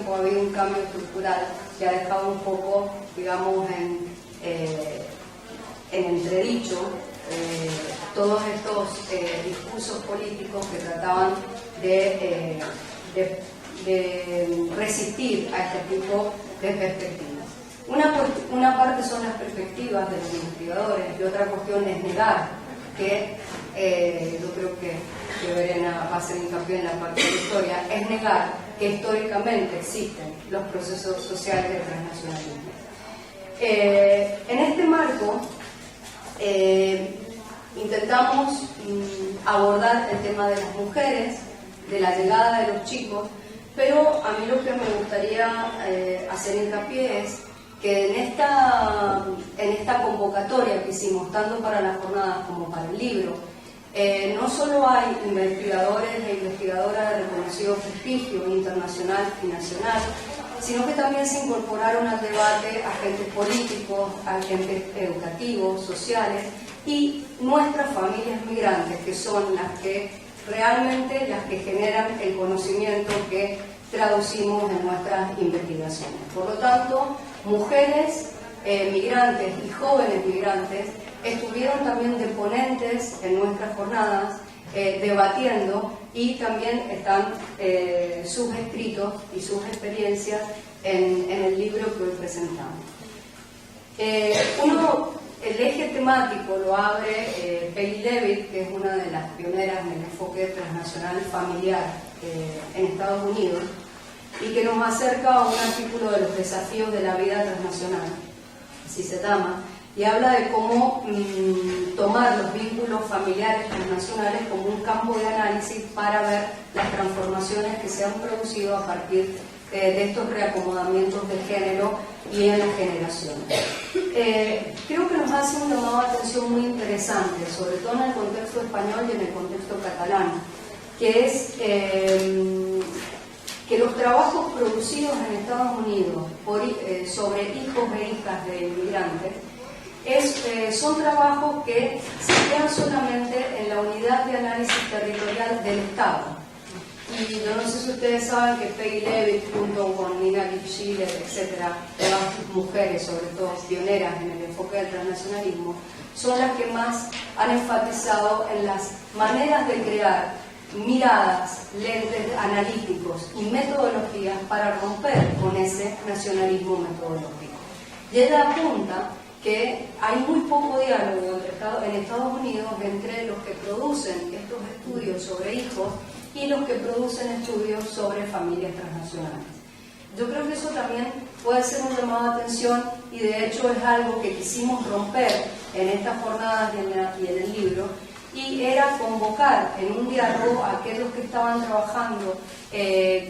tiempo ha habido un cambio estructural que ha dejado un poco, digamos, en entredicho todos estos discursos políticos que trataban de resistir a este tipo de perspectivas. Una parte son las perspectivas de los investigadores y otra cuestión es negar que, yo creo que Verena va a hacer hincapié en la parte de la historia, es negar que históricamente existen los procesos sociales de transnacionalismo. En este marco intentamos abordar el tema de las mujeres, de la llegada de los chicos, pero a mí lo que me gustaría hacer hincapié es que en esta convocatoria que hicimos, tanto para las jornadas como para el libro, no solo hay investigadores e investigadoras de reconocido prestigio internacional y nacional, sino que también se incorporaron al debate agentes políticos, agentes educativos, sociales y nuestras familias migrantes, que son las que realmente generan el conocimiento que traducimos en nuestras investigaciones. Por lo tanto, mujeres migrantes y jóvenes migrantes estuvieron también de ponentes en nuestras jornadas debatiendo, y también están sus escritos y sus experiencias en el libro que hoy presentamos. El eje temático lo abre Peggy Levitt, que es una de las pioneras en el enfoque transnacional familiar en Estados Unidos, y que nos acerca a un artículo de los desafíos de la vida transnacional, así se llama, y habla de cómo tomar los vínculos familiares transnacionales como un campo de análisis para ver las transformaciones que se han producido a partir de estos reacomodamientos de género y en las generaciones. Creo que nos hace un llamado de atención muy interesante, sobre todo en el contexto español y en el contexto catalán, que es que los trabajos producidos en Estados Unidos sobre hijos e hijas de inmigrantes son trabajos que se quedan solamente en la unidad de análisis territorial del Estado. Y yo no sé si ustedes saben que Peggy Levitt, junto con Nina Gipschiller, etcétera, todas mujeres, sobre todo pioneras en el enfoque del transnacionalismo, son las que más han enfatizado en las maneras de crear miradas, lentes analíticos y metodologías para romper con ese nacionalismo metodológico. Y ella apunta que hay muy poco diálogo en Estados Unidos entre los que producen estos estudios sobre hijos y los que producen estudios sobre familias transnacionales. Yo creo que eso también puede ser un llamado de atención, y de hecho es algo que quisimos romper en estas jornadas y en el libro, y era convocar en un diálogo a aquellos que estaban trabajando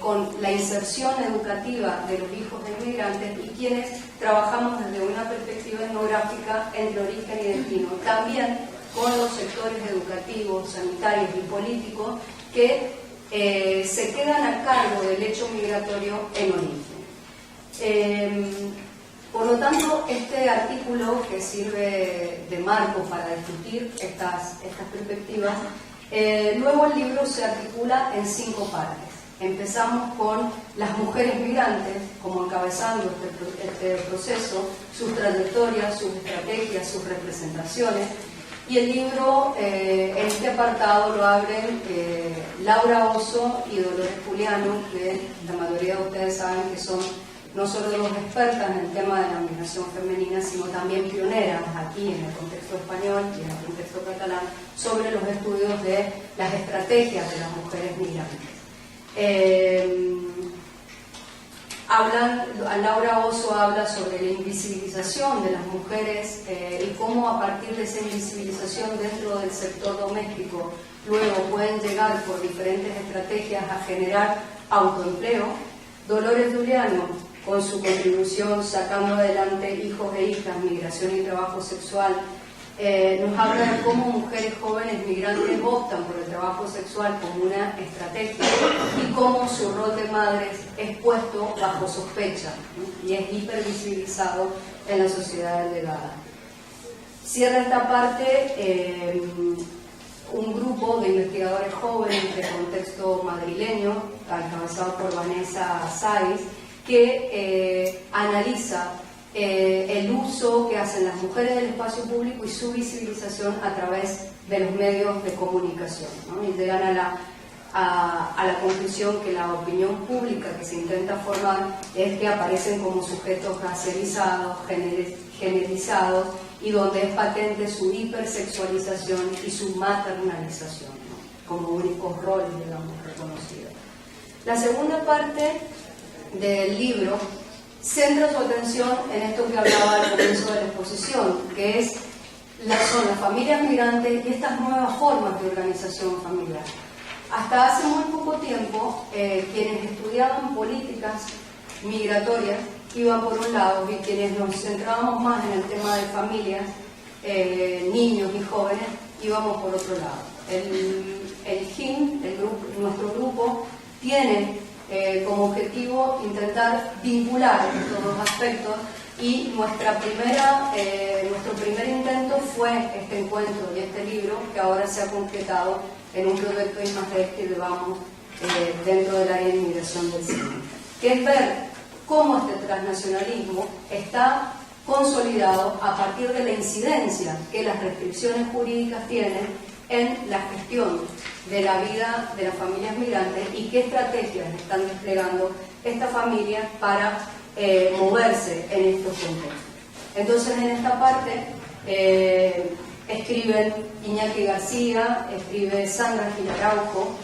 con la inserción educativa de los hijos de inmigrantes y quienes trabajamos desde una perspectiva etnográfica entre origen y destino, también con los sectores educativos, sanitarios y políticos que se quedan a cargo del hecho migratorio en origen. Por lo tanto, este artículo, que sirve de marco para discutir estas perspectivas, luego el libro se articula en 5 partes. Empezamos con las mujeres migrantes como encabezando este proceso, sus trayectorias, sus estrategias, sus representaciones, y el libro en este apartado lo abren Laura Oso y Dolores Juliano, que la mayoría de ustedes saben que son no solo dos expertas en el tema de la migración femenina, sino también pioneras aquí en el contexto español y en el contexto catalán sobre los estudios de las estrategias de las mujeres migrantes. Laura Oso habla sobre la invisibilización de las mujeres y cómo a partir de esa invisibilización dentro del sector doméstico luego pueden llegar por diferentes estrategias a generar autoempleo. Dolores Juliano, con su contribución Sacando Adelante Hijos e Hijas, Migración y Trabajo Sexual, nos habla de cómo mujeres jóvenes migrantes optan por el trabajo sexual como una estrategia y cómo su rol de madres es puesto bajo sospecha, ¿no? Y es hipervisibilizado en la sociedad delegada. Cierra esta parte un grupo de investigadores jóvenes de contexto madrileño, encabezado por Vanessa Saiz, que analiza el uso que hacen las mujeres del espacio público y su visibilización a través de los medios de comunicación, ¿no? Y llegan a la conclusión que la opinión pública que se intenta formar es que aparecen como sujetos racializados, generizados, y donde es patente su hipersexualización y su maternalización, ¿no? Como únicos roles, digamos, reconocidos. La segunda parte del libro centra su atención en esto que hablaba al comienzo de la exposición, que son las familias migrantes y estas nuevas formas de organización familiar. Hasta hace muy poco tiempo, quienes estudiaban políticas migratorias iban por un lado, y quienes nos centrábamos más en el tema de familias, niños y jóvenes, íbamos por otro lado. El GIM, nuestro grupo, tiene como objetivo intentar vincular estos dos aspectos, y nuestro primer intento fue este encuentro y este libro, que ahora se ha concretado en un proyecto de I+D que llevamos dentro del área de inmigración del CINE, que es ver cómo este transnacionalismo está consolidado a partir de la incidencia que las restricciones jurídicas tienen en la gestión de la vida de las familias migrantes y qué estrategias están desplegando estas familias para moverse en estos contextos. Entonces, en esta parte escriben Iñaki García, escribe Sandra Gil Araujo,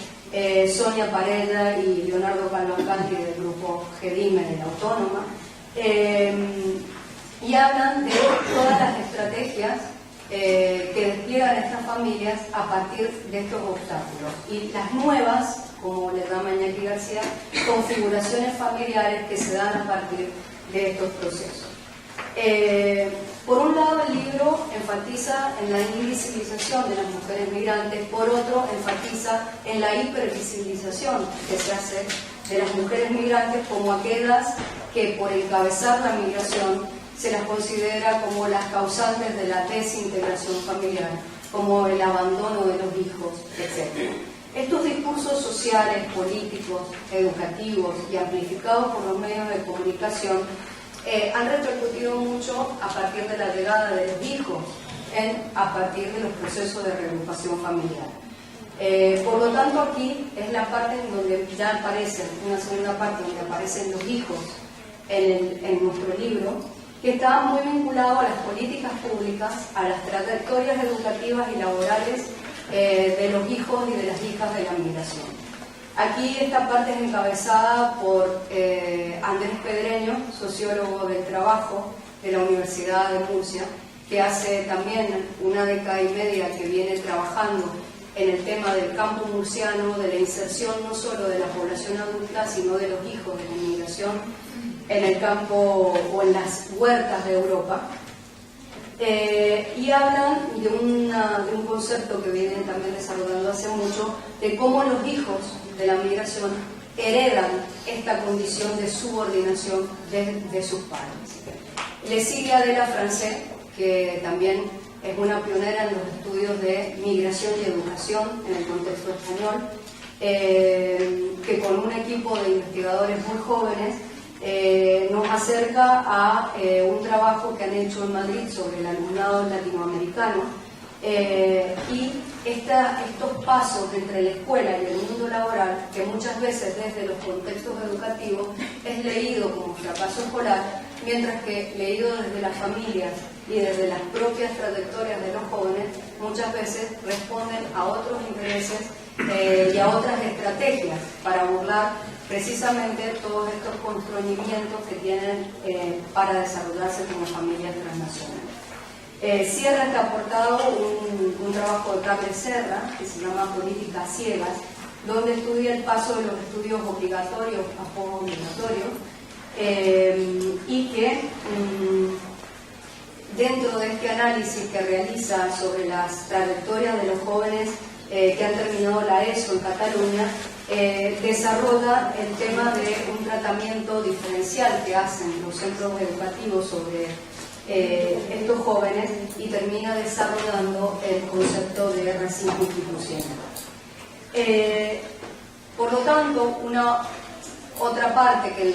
Sonia Pareda y Leonardo Calvacanti del grupo GEDIME de la Autónoma, y hablan de todas las estrategias que despliegan estas familias a partir de estos obstáculos y las nuevas, como le llama Iñaki García, configuraciones familiares que se dan a partir de estos procesos. Por un lado, el libro enfatiza en la invisibilización de las mujeres migrantes, por otro, enfatiza en la hipervisibilización que se hace de las mujeres migrantes como aquellas que, por encabezar la migración, se las considera como las causantes de la desintegración familiar, como el abandono de los hijos, etc. Estos discursos sociales, políticos, educativos y amplificados por los medios de comunicación han repercutido mucho a partir de la llegada de los hijos, a partir de los procesos de reagrupación familiar. Por lo tanto, aquí es la parte en donde ya aparecen, una segunda parte donde aparecen los hijos en nuestro libro, que está muy vinculado a las políticas públicas, a las trayectorias educativas y laborales de los hijos y de las hijas de la migración. Aquí esta parte es encabezada por Andrés Pedreño, sociólogo del trabajo de la Universidad de Murcia, que hace también una década y media que viene trabajando en el tema del campo murciano, de la inserción no solo de la población adulta, sino de los hijos de la inmigración en el campo o en las huertas de Europa. Y hablan de un concepto que vienen también desarrollando hace mucho, de cómo los hijos de la migración heredan esta condición de subordinación de sus padres. Le sigue Adela Francés, que también es una pionera en los estudios de migración y educación en el contexto español, que con un equipo de investigadores muy jóvenes nos acerca a un trabajo que han hecho en Madrid sobre el alumnado latinoamericano y estos pasos entre la escuela y el mundo laboral, que muchas veces desde los contextos educativos es leído como fracaso escolar, mientras que leído desde las familias y desde las propias trayectorias de los jóvenes, muchas veces responden a otros intereses y a otras estrategias para burlar precisamente todos estos constreñimientos que tienen para desarrollarse como familias transnacionales. Cierra este aportado un trabajo de Carles Serra, que se llama Políticas Ciegas, donde estudia el paso de los estudios obligatorios a postobligatorios y que dentro de este análisis que realiza sobre las trayectorias de los jóvenes que han terminado la ESO en Cataluña, desarrolla el tema de un tratamiento diferencial que hacen los centros educativos sobre estos jóvenes y termina desarrollando el concepto de racismo institucional. Por lo tanto, otra parte que